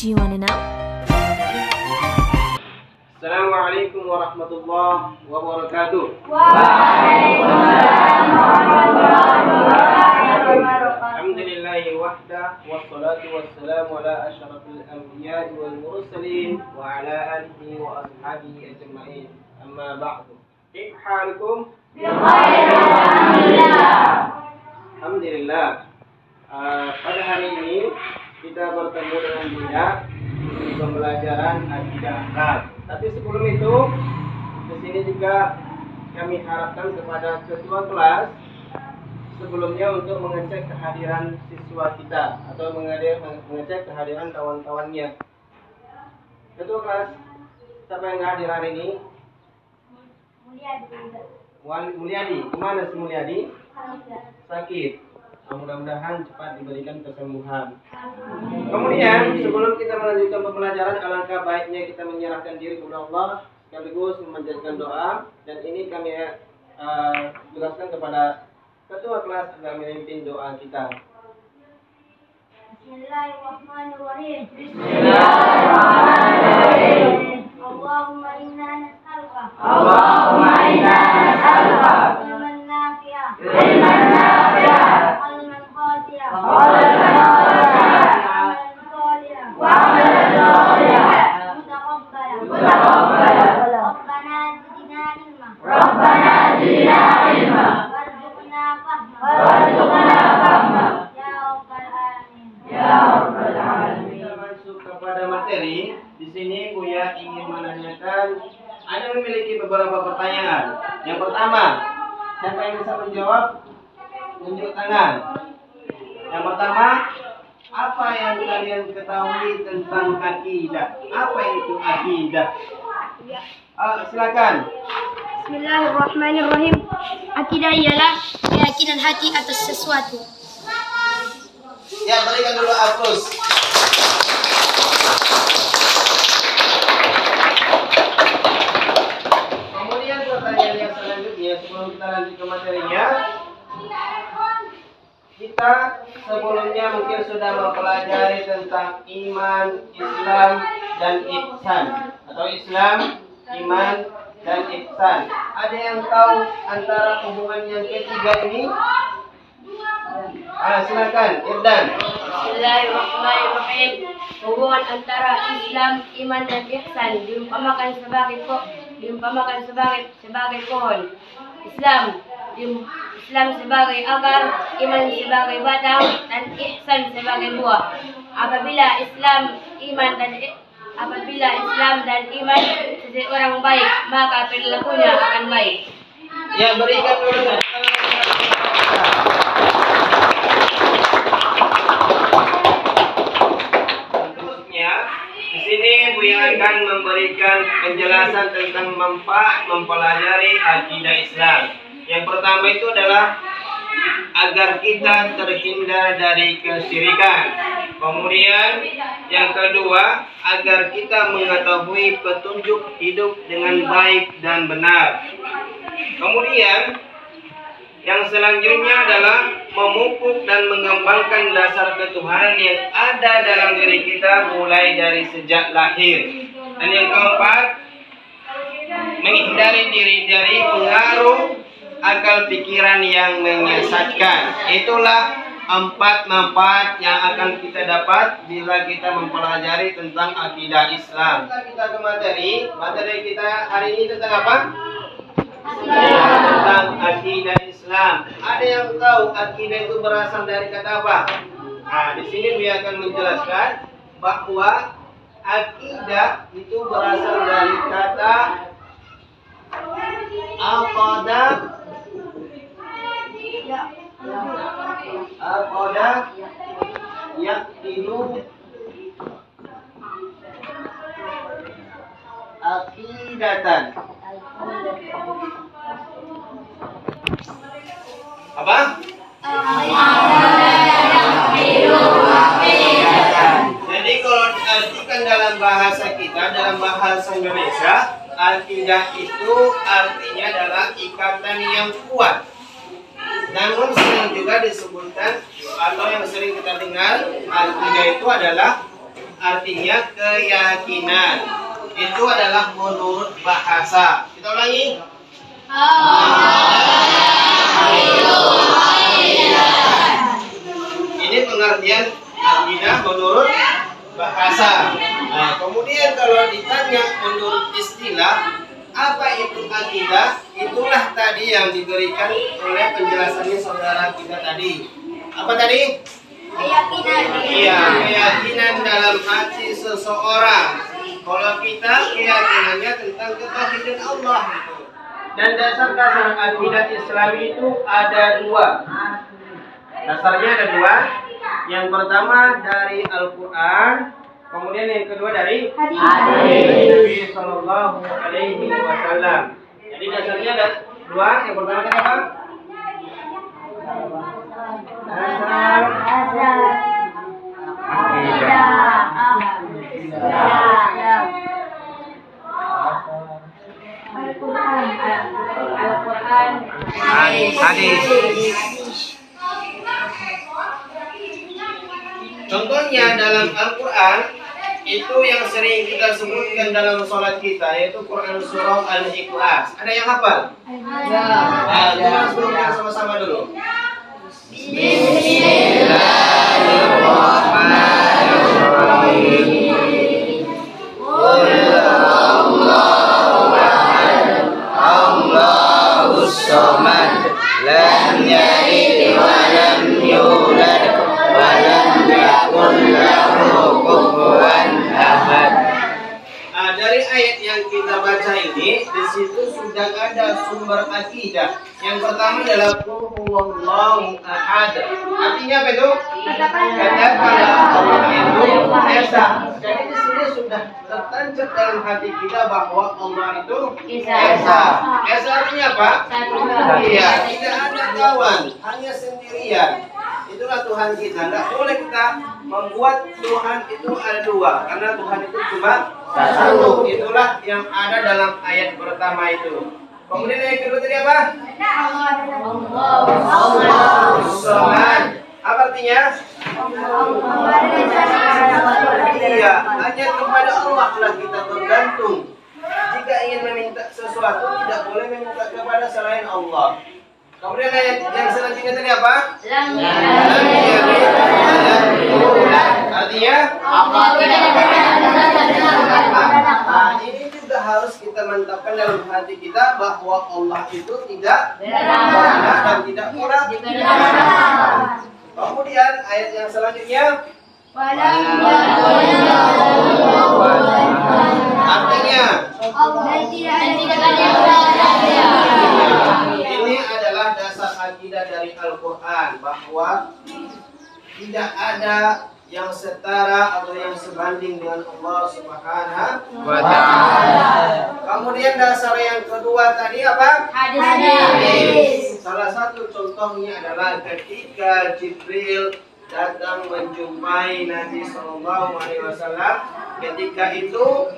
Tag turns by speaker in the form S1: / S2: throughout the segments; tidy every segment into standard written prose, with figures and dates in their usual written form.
S1: Do you want to know?
S2: Assalamualaikum warahmatullahi wabarakatuh.
S3: Waalaikumsalam warahmatullahi wabarakatuh.
S2: Alhamdulillahi wahda wassalatu wassalamu ala asyrafil anbiya'i wal mursalin wa ala alihi wa ashabihi ajma'in. Amma ba'du. Kaifa halukum?
S3: Bi khair, alhamdulillah.
S2: Alhamdulillah. Pada hari ini kita bertemu dengan Buya di pembelajaran akidah akhlak. Tapi sebelum itu, di sini juga kami harapkan kepada ketua kelas sebelumnya untuk mengecek kehadiran siswa kita atau mengecek kehadiran kawan-kawannya. Ketua kelas, siapa yang hadir hari ini? Mulyadi. Gimana si Mulyadi? Sakit. Mudah-mudahan cepat diberikan kesembuhan. Kemudian sebelum kita melanjutkan pembelajaran, alangkah baiknya kita menyerahkan diri kepada Allah sekaligus memanjatkan doa. Dan ini kami jelaskan kepada ketua kelas agar memimpin doa kita.
S3: Bismillahirrahmanirrahim. Bismillahirrahmanirrahim. Allahumma inna nas'aluka. Allahumma inna nas'aluka. Ilman nafi'ah. Ilman nafi'ah. Qalban khashi'ah. Qalban khashi'ah. Wa 'amalan shalihan. Mutaqabbalan. Mutaqabbalan. Rabbana zidna ilma. Rabbana zidna ilma. Warzuqna fahma. Warzuqna fahma. Ya rabbal alamin. Ya rabbal alamin.
S2: Kita masuk kepada materi. Di sini Buya ingin menanyakan, Anda memiliki beberapa pertanyaan. Yang pertama, siapa yang bisa menjawab? Tunjuk tangan. Yang pertama, apa yang kalian ketahui tentang akidah? Apa itu akidah? Silakan.
S3: Bismillahirrahmanirrahim. Akidah ialah keyakinan hati atas sesuatu.
S2: Ya, berikan dulu aplaus. Kemudian pertanyaan yang selanjutnya, sebelum kita lanjut ke materinya, kita sebelumnya mungkin sudah mempelajari tentang iman, Islam, dan ihsan, atau Islam, iman, dan ihsan. Ada yang tahu antara hubungan yang ketiga ini? Silakan, Irdan.
S3: Bismillahirrahmanirrahim. Hubungan antara Islam, iman dan ihsan diumpamakan sebagai pohon. Islam sebagai akar, iman sebagai batang, dan ihsan sebagai buah. Apabila Islam dan iman seseorang baik, maka perilakunya akan baik.
S2: Ya, berikan dulu. Di sini Buya akan memberikan penjelasan tentang manfaat mempelajari akidah Islam. Yang pertama itu adalah agar kita terhindar dari kesyirikan. Kemudian yang kedua, agar kita mengetahui petunjuk hidup dengan baik dan benar. Kemudian yang selanjutnya adalah memupuk dan mengembangkan dasar ketuhanan yang ada dalam diri kita mulai dari sejak lahir. Dan yang keempat, menghindari diri dari pengaruh akal pikiran yang menyesatkan. Itulah 4 manfaat yang akan kita dapat bila kita mempelajari tentang akidah Islam. Kita ke materi kita hari ini tentang apa? Tentang akidah Islam. Ada yang tahu akidah itu berasal dari kata apa? Di sini dia akan menjelaskan bahwa akidah itu berasal dari kata aqada. Aqada yaqidu aqidatan. Apa? Jadi kalau diartikan dalam bahasa kita, dalam bahasa Indonesia, akidah itu artinya adalah ikatan yang kuat. Namun sering juga disebutkan atau yang sering kita dengar, akidah itu adalah artinya keyakinan. Itu adalah menurut bahasa. Kita ulangi. Ini pengertian akidah menurut bahasa. Nah, kemudian kalau ditanya menurut istilah, apa itu akidah? Itulah tadi yang diberikan oleh penjelasannya saudara kita tadi. Apa tadi?
S3: Keyakinan.
S2: Iya, keyakinan dalam hati seseorang. Kalau kita keyakinannya tentang ketauhidan Allah. Dan dasar-dasar akidah Islam itu ada dua. Dasarnya ada dua. Yang pertama dari Al-Quran, kemudian yang kedua dari hadis Nabi Sallallahu Alaihi Wasallam. Jadi dasarnya ada dua. Yang pertama tadi apa? Dasar
S3: Al-Quran,
S2: hadis. Contohnya dalam Al-Quran itu yang sering kita sebutkan dalam sholat kita, yaitu Quran surah Al-Ikhlas. Ada yang hafal? Nah, kita sebutkan sama-sama dulu. Bismillahirrahmanirrahim. Allahus samad, lam yalid wa lam yulad wa lam yakul lahu kufuwan ahad. Dari ayat yang kita baca ini, di situ sudah ada sumber akidah. Yang pertama adalah Qul huwallahu ahad. Artinya apa itu? Katakanlah Allah itu Esa. Jadi di sini sudah tertancap dalam hati kita bahwa Allah itu Esa. Esa artinya apa? Iya, tidak ada kawan, hanya sendirian. Itulah Tuhan kita. Tidak boleh kita membuat Tuhan itu ada dua, karena Tuhan itu cuma satu. Itulah yang ada dalam ayat pertama itu. Kemudian yang kedua tadi apa? Allahus samad. Apa artinya? Iya, hanya kepada Allah lah kita bergantung. Jika ingin meminta sesuatu, tidak boleh meminta kepada selain Allah. Kemudian ayat yang selanjutnya tadi apa? Artinya nah, ini juga harus kita mantapkan dalam hati kita bahwa Allah itu tidak benar dan tidak murah. Kemudian ayat yang selanjutnya artinya ini adalah dasar akidah dari Al-Quran, bahwa tidak ada yang setara atau yang sebanding dengan Allah Subhanahu wa Ta'ala. Kemudian dasar yang kedua tadi apa? Hadis. Salah satu contohnya adalah ketika Jibril datang menjumpai Nabi Sallallahu Alaihi Wasallam. Ketika itu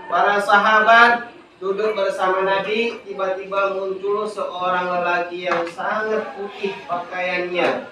S2: para sahabat duduk bersama Nabi, tiba-tiba muncul seorang lelaki yang sangat putih pakaiannya,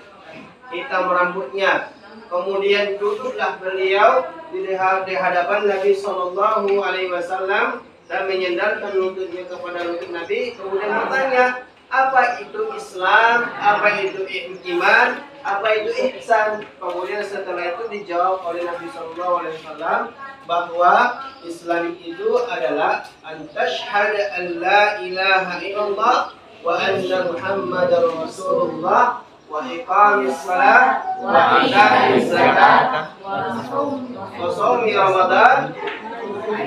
S2: hitam rambutnya. Kemudian duduklah beliau di hadapan Nabi Sallallahu Alaihi Wasallam dan menyandarkan lututnya kepada lutut Nabi. Kemudian bertanya, apa itu Islam, apa itu iman, apa itu ihsan. Kemudian setelah itu dijawab oleh Nabi Sallallahu Alaihi Wasallam bahwa Islam itu adalah antashhada an la ilaha illallah wa anna Muhammadar Rasulullah wa iqamis salat wa ita'iz zakat wa shaumi Ramadan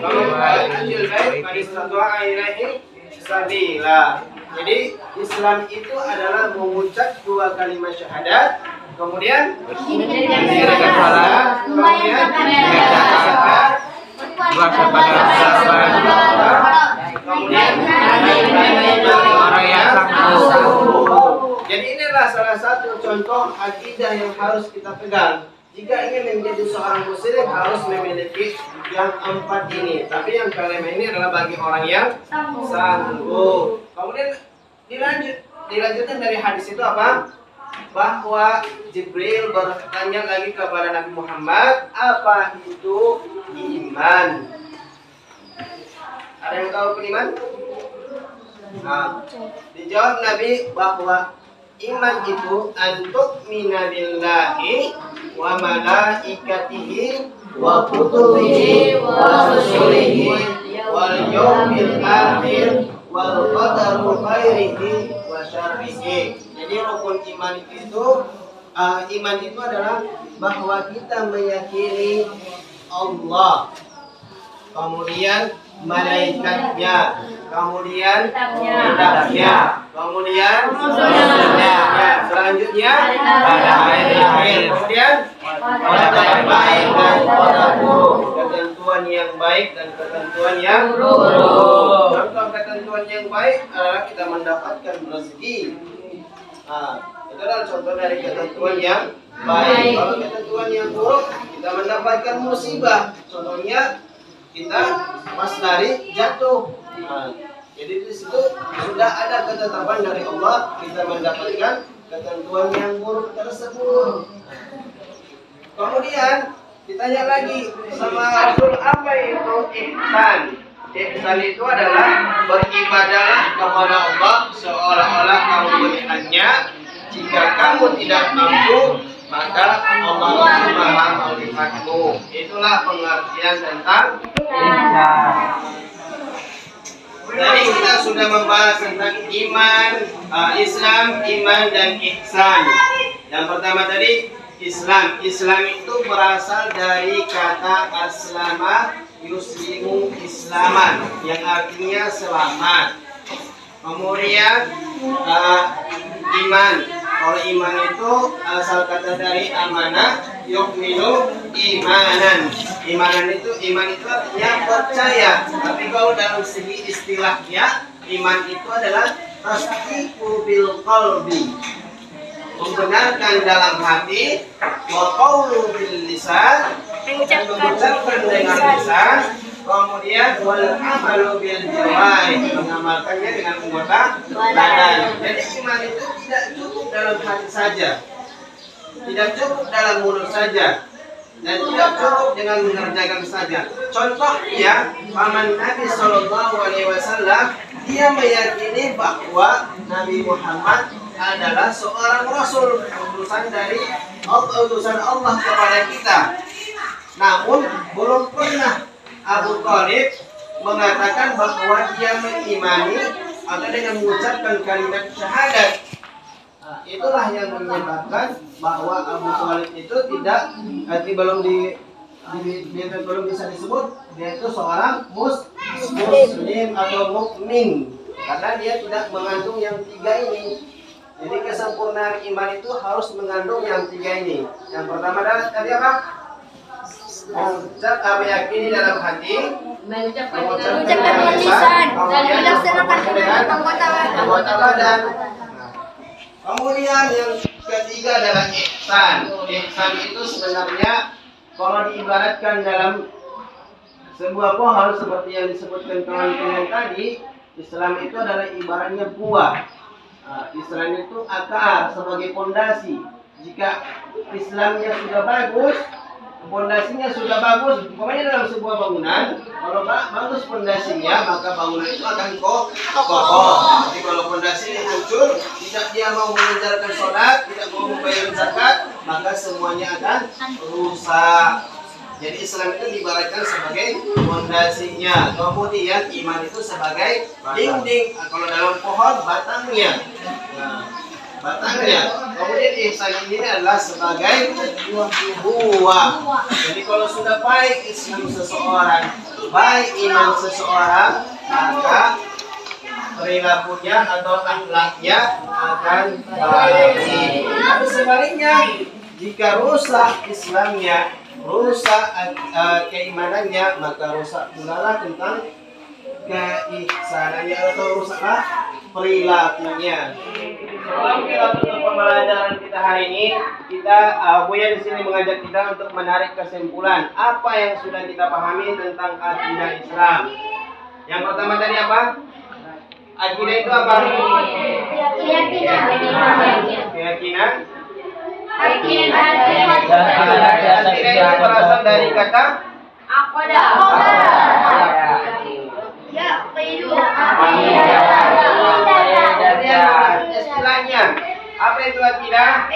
S2: wa hajjil bait man istata'a ilaihi sabila. Jadi Islam itu adalah mengucap dua kalimat syahadat, kemudian mengerjakan salat, kemudian menjaga zakat, puasa pada bulan Ramadan, kemudian orang yang sanggup. Jadi inilah salah satu contoh akidah yang harus kita pegang. Jika ingin menjadi seorang muslim harus memiliki yang empat ini. Tapi yang kelima ini adalah bagi orang yang sanggup. Kemudian dilanjutkan dari hadis itu apa? bahwa Jibril bertanya lagi kepada Nabi Muhammad, apa itu iman? Ada yang tahu iman? Nah, dijawab Nabi bahwa iman itu antuk minabillahi wa malaikatihi wa kutubihi wa rusulihi wal yawmil akhir wal qadaru khairihi wa syarrihi. Jadi rukun iman itu adalah bahwa kita meyakini Allah, kemudian malaikatnya, kemudian kitabnya, kemudian rasulnya, selanjutnya pada hari akhir, kemudian pada yang baik dan pada buruk, ketentuan yang baik dan ketentuan yang buruk. Contoh ketentuan yang baik adalah kita mendapatkan rezeki. Itu adalah contoh dari ketentuan yang baik. Kalau ketentuan yang buruk, kita mendapatkan musibah. Contohnya kita pas lari jatuh. Jadi di situ sudah ada ketetapan dari Allah, kita mendapatkan ketentuan yang buruk tersebut. Kemudian ditanya lagi sama Rasul, apa itu ihsan? Ihsan itu adalah beribadahlah kepada Allah seolah-olah kamu melihatnya. Jika kamu tidak mampu, maka Allah Maha melihatmu. Itulah pengertian tentang ihsan. Tadi kita sudah membahas tentang iman, Islam, iman dan ihsan. Yang pertama tadi Islam. Islam itu berasal dari kata aslama yuslimu islaman, yang artinya selamat. Kemudian iman. Kalau iman itu asal kata dari amanah yu'minu imanan. Iman itu artinya percaya. Tapi kalau dalam segi istilahnya, iman itu adalah tasdiqu bil qalbi, membenarkan dalam hati, wa qawlu bil lisan, mengucapkan dengan lisan, kemudian wal amalu bil jawari, mengamalkannya dengan anggota badan. Jadi iman itu tidak cukup dalam hati saja, tidak cukup dalam mulut saja, dan tidak cukup dengan mengerjakan saja. Contohnya, paman Nabi SAW, dia meyakini bahwa Nabi Muhammad adalah seorang Rasul, utusan Allah kepada kita. Namun belum pernah Abu Thalib mengatakan bahwa dia mengimani atau dengan mengucapkan kalimat syahadat. Itulah yang menyebabkan bahwa Abu Thalib itu belum bisa disebut dia itu seorang muslim atau mukmin, karena dia tidak mengandung yang tiga ini. Jadi kesempurnaan iman itu harus mengandung yang tiga ini. Yang pertama adalah tadi apa? Meyakini dalam hati, mengucapkan dengan lisan, dan dilaksanakan dengan anggota badan. Kemudian yang ketiga adalah ihsan. Ihsan itu sebenarnya kalau diibaratkan dalam sebuah pohon seperti yang disebutkan kawan-kawan tadi, Islam itu adalah ibaratnya buah. Islam itu akar sebagai pondasi. Jika Islamnya sudah bagus, pondasinya sudah bagus, pokoknya dalam sebuah bangunan, kalau bagus pondasinya, maka bangunan itu akan kokoh. Tapi kalau pondasinya hancur, tidak dia mau mengerjakan sholat, tidak mau membayar zakat, maka semuanya akan rusak. Jadi Islam itu diibaratkan sebagai pondasinya, kemudian iman itu sebagai dinding. Kalau dalam pohon batangnya, kemudian ihsan ini adalah sebagai buah. Jadi kalau sudah baik Islam seseorang, baik iman seseorang, maka perilakunya atau akhlaknya akan baik. Tapi sebaliknya, jika rusak Islamnya, rusak keimanannya, maka rusak pula lah tentang keihsanannya atau rusaklah perilakunya. Sebelum kita tutup pembelajaran kita hari ini, Buya di sini mengajak kita untuk menarik kesimpulan apa yang sudah kita pahami tentang akidah Islam. Yang pertama tadi apa? Akidah itu apa? Keyakinan. Akidah itu berasal dari kata istilahnya apa itu akidah?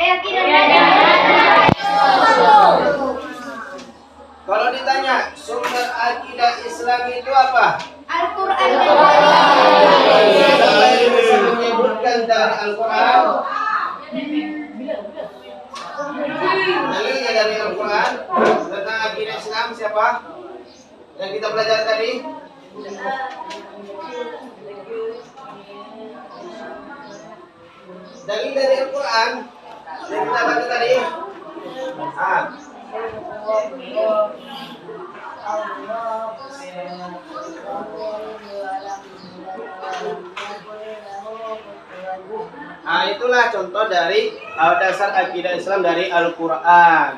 S2: Kalau ditanya sumber akidah Islam itu apa?
S3: Al-Quran.
S2: Siapa yang bisa menyebutkan dari Al-Quran? Dalilnya dari Al-Quran tentang akidah Islam siapa? Yang kita belajar tadi? Dalil dari Al-Quran yang kita baca tadi. Itulah contoh dari dasar akidah Islam dari Al-Quran.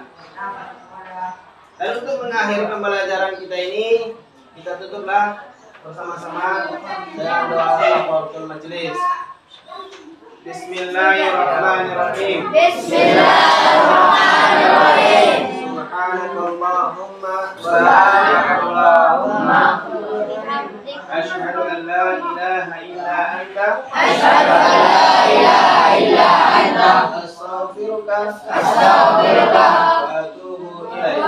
S2: Dan untuk mengakhiri pembelajaran kita ini, kita tutuplah bersama-sama dengan doa kafaratul majelis. Bismillahirrahmanirrahim.
S3: Bismillahirrahmanirrahim.
S2: Subhanakallahumma wa bihamdika asyhadu an la ilaha illa anta astaghfiruka wa atubu ilaik.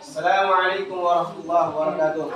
S2: Assalamualaikum warahmatullahi wabarakatuh.